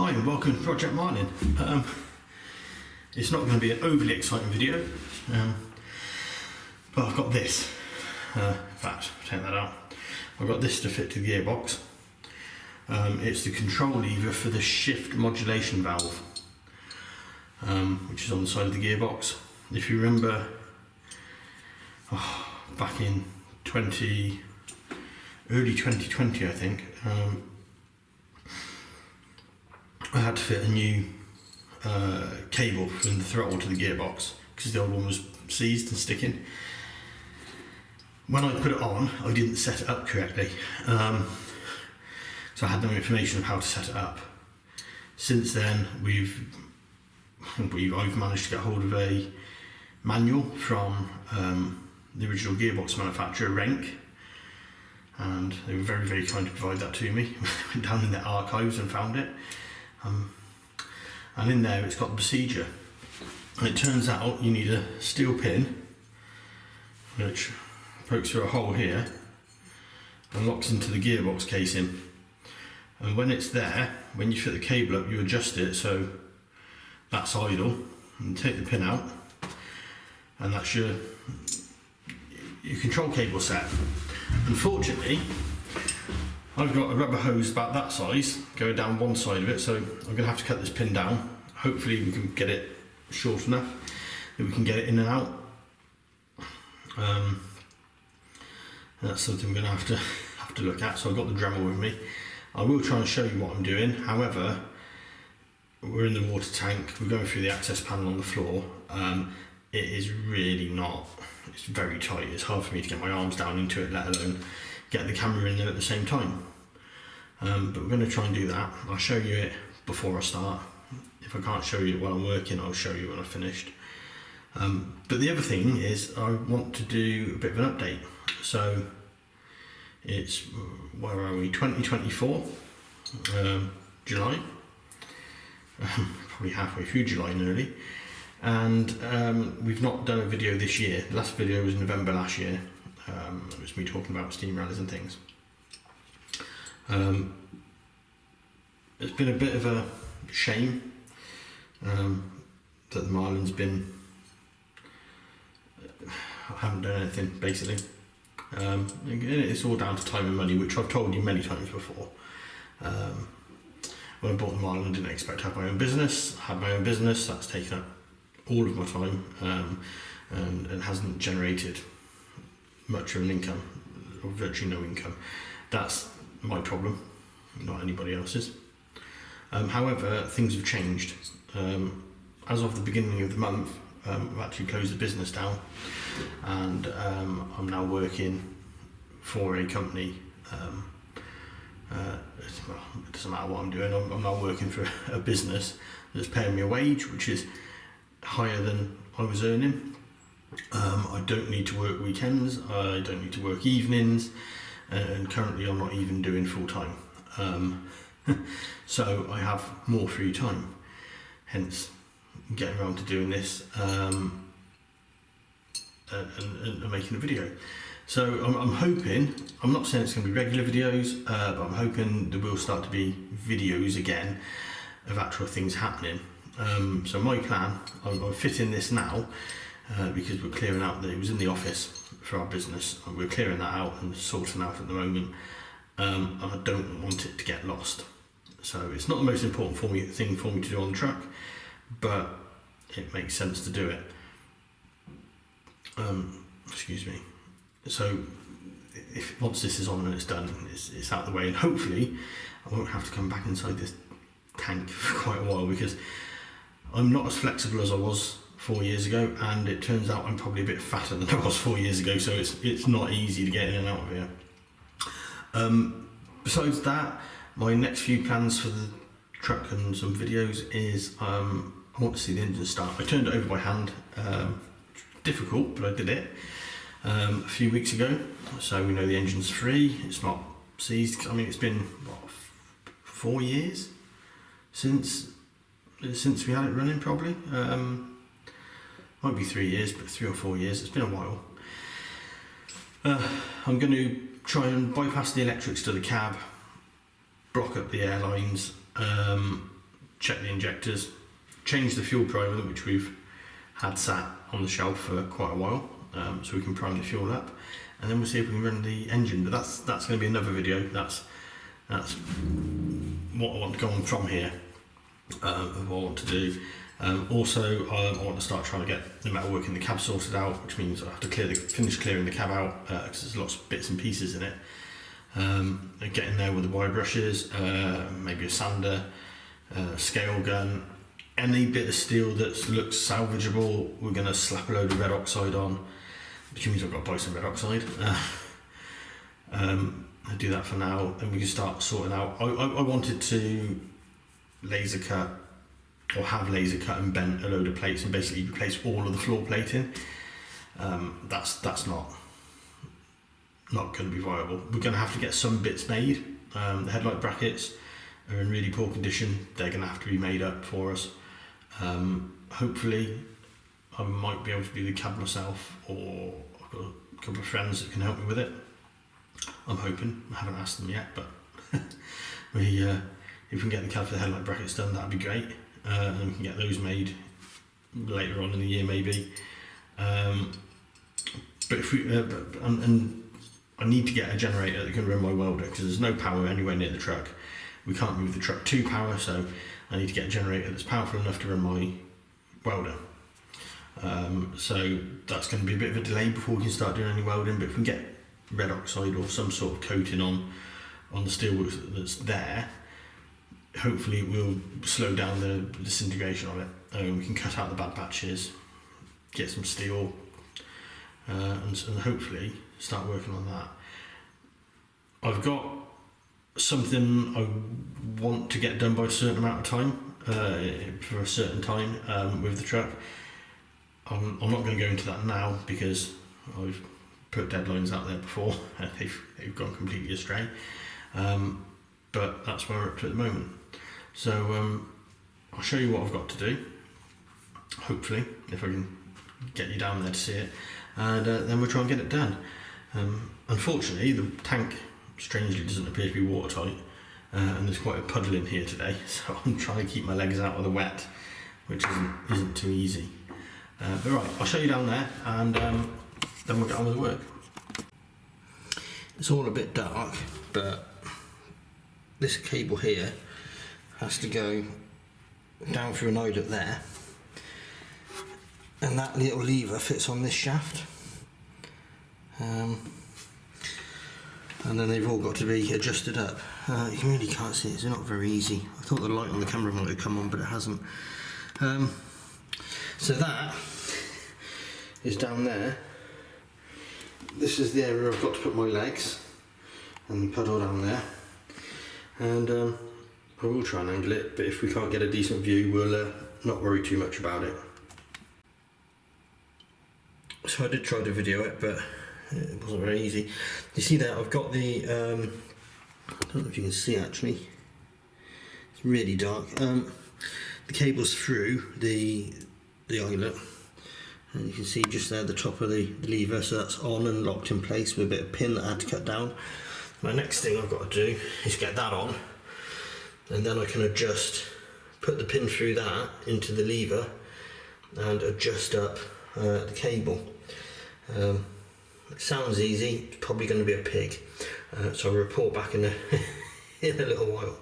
Hi and welcome to Project Marlin. It's not going to be an overly exciting video, but I've got this. In fact, take that out. I've got this to fit to the gearbox. It's the control lever for the shift modulation valve, which is on the side of the gearbox. If you remember, back in early 2020, I think, I had to fit a new cable from the throttle to the gearbox because the old one was seized and sticking. When I put it on, I didn't set it up correctly, so I had no information of how to set it up. Since then, I've managed to get hold of a manual from the original gearbox manufacturer, Renk, and they were very, very kind to provide that to me. Went down in their archives and found it. And in there it's got the procedure, and it turns out you need a steel pin which pokes through a hole here and locks into the gearbox casing, and when it's there, when you fit the cable up, you adjust it so that's idle and take the pin out, and that's your control cable set. Unfortunately, I've got a rubber hose about that size going down one side of it, so I'm going to have to cut this pin down. Hopefully we can get it short enough that we can get it in and out. That's something we're going to have to look at. So I've got the Dremel with me. I will try and show you what I'm doing. However, we're in the water tank, we're going through the access panel on the floor. It is really not, it's very tight. It's hard for me to get my arms down into it, let alone get the camera in there at the same time. But we're going to try and do that. I'll show you it before I start. If I can't show you it while I'm working, I'll show you when I've finished. But the other thing is I want to do a bit of an update. So it's, where are we, 2024, July, probably halfway through July nearly. And we've not done a video this year. The last video was November last year. It was me talking about steam rallies and things. It's been a bit of a shame that the Marlin's been, I haven't done anything basically. It's all down to time and money, which I've told you many times before. When I bought the Marlin, I didn't expect to have my own business. I had my own business, that's taken up all of my time, and hasn't generated much of an income, or virtually no income. That's my problem, not anybody else's. However, things have changed. As of the beginning of the month, I've actually closed the business down, and I'm now working for a company. Well, it doesn't matter what I'm doing, I'm now working for a business that's paying me a wage which is higher than I was earning. I don't need to work weekends, I don't need to work evenings, and currently I'm not even doing full time. So I have more free time, hence getting around to doing this and making a video. So I'm hoping, I'm not saying it's going to be regular videos, but I'm hoping there will start to be videos again of actual things happening. So my plan, I'm fitting this now because we're clearing out, it was in the office for our business, and we're clearing that out and sorting out at the moment, and I don't want it to get lost. So it's not the most important thing for me to do on the truck, but it makes sense to do it. Excuse me. So once this is on and it's done, it's out of the way, and hopefully I won't have to come back inside this tank for quite a while, because I'm not as flexible as I was 4 years ago, and it turns out I'm probably a bit fatter than I was 4 years ago, so it's not easy to get in and out of here. Besides that, my next few plans for the truck and some videos is I want to see the engine start. I turned it over by hand, difficult, but I did it a few weeks ago, so we know the engine's free, it's not seized. I mean, it's been what, 4 years since we had it running, probably. Might be 3 years, but 3 or 4 years, it's been a while. I'm going to try and bypass the electrics to the cab, block up the airlines, check the injectors, change the fuel primer, which we've had sat on the shelf for quite a while, so we can prime the fuel up, and then we'll see if we can run the engine. But that's going to be another video. That's what I want to go on from here, of what I want to do. Also, I want to start trying to get the metalwork in the cab sorted out, which means I have to finish clearing the cab out, because there's lots of bits and pieces in it. Get in there with the wire brushes, maybe a sander, scale gun, any bit of steel that looks salvageable. We're going to slap a load of red oxide on, which means I've got to buy some red oxide. I'll do that for now, and we can start sorting out. I wanted to laser cut, or have laser cut and bent a load of plates and basically replace all of the floor plating. That's not going to be viable. We're going to have to get some bits made. The headlight brackets are in really poor condition. They're going to have to be made up for us. Hopefully I might be able to do the cab myself, or I've got a couple of friends that can help me with it. I'm hoping. I haven't asked them yet, but if we can get the cab for the headlight brackets done, that'd be great. And we can get those made later on in the year maybe. But if we and I need to get a generator that can run my welder, because there's no power anywhere near the truck. We can't move the truck to power, so I need to get a generator that's powerful enough to run my welder. So that's going to be a bit of a delay before we can start doing any welding, but if we can get red oxide or some sort of coating on the steel that's there, hopefully it will slow down the disintegration of it. We can cut out the bad patches, get some steel, and hopefully start working on that. I've got something I want to get done by a certain amount of time, for a certain time, with the truck. I'm not going to go into that now because I've put deadlines out there before and they've gone completely astray, but that's where we're up to at the moment. So I'll show you what I've got to do, hopefully, if I can get you down there to see it, and then we'll try and get it done. Unfortunately, the tank strangely doesn't appear to be watertight, and there's quite a puddle in here today, so I'm trying to keep my legs out of the wet, which isn't too easy. But right, I'll show you down there, and then we'll get on with the work. It's all a bit dark, but this cable here has to go down through an eyelet there, and that little lever fits on this shaft, and then they've all got to be adjusted up. You really can't see it, it's not very easy. I thought the light on the camera might have come on, but it hasn't. So that is down there. This is the area I've got to put my legs and the puddle down there, and I will try and angle it, but if we can't get a decent view, we'll not worry too much about it. So I did try to video it, but it wasn't very easy. You see there, I've got the, I don't know if you can see actually, it's really dark. The cable's through the eyelet, and you can see just there the top of the lever, so that's on and locked in place with a bit of pin that I had to cut down. My next thing I've got to do is get that on, and then I can put the pin through that into the lever and adjust up the cable. It sounds easy, it's probably going to be a pig, so I'll report back in a, in a little while.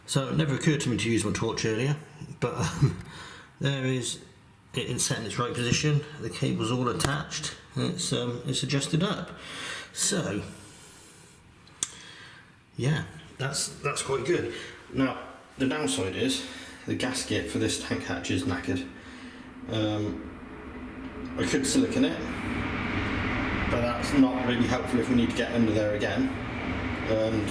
So it never occurred to me to use my torch earlier, but there is it set in its right position, the cable's all attached, and it's adjusted up. So yeah, that's quite good. Now the downside is the gasket for this tank hatch is knackered. I could silicone it, but that's not really helpful if we need to get under there again, and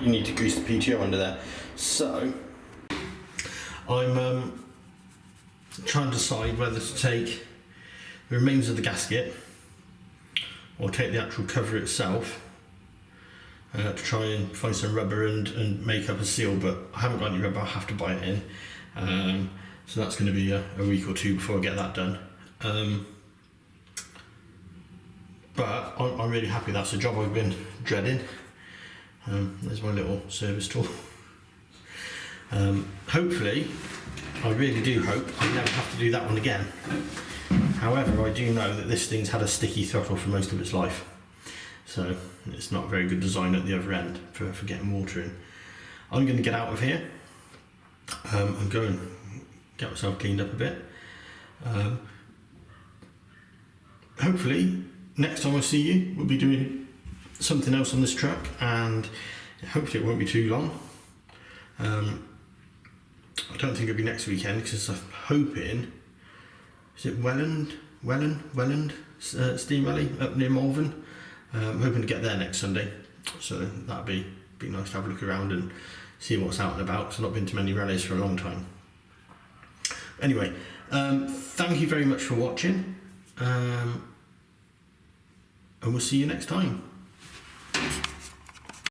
you need to grease the PTO under there. So I'm trying to decide whether to take the remains of the gasket or take the actual cover itself, to try and find some rubber and make up a seal, but I haven't got any rubber, I have to buy it in. So that's going to be a week or two before I get that done. But I'm really happy. That's a job I've been dreading. There's my little service tool. Hopefully, I really do hope I never have to do that one again. However, I do know that this thing's had a sticky throttle for most of its life, so it's not a very good design at the other end for getting water in. I'm going to get out of here and go and get myself cleaned up a bit. Hopefully, next time I see you, we'll be doing something else on this truck, and hopefully it won't be too long. I don't think it'll be next weekend because I'm hoping, is it Welland Steam Alley up near Malvern? I'm hoping to get there next Sunday, so that'd be nice to have a look around and see what's out and about. I've not been to many rallies for a long time. Anyway, thank you very much for watching, and we'll see you next time.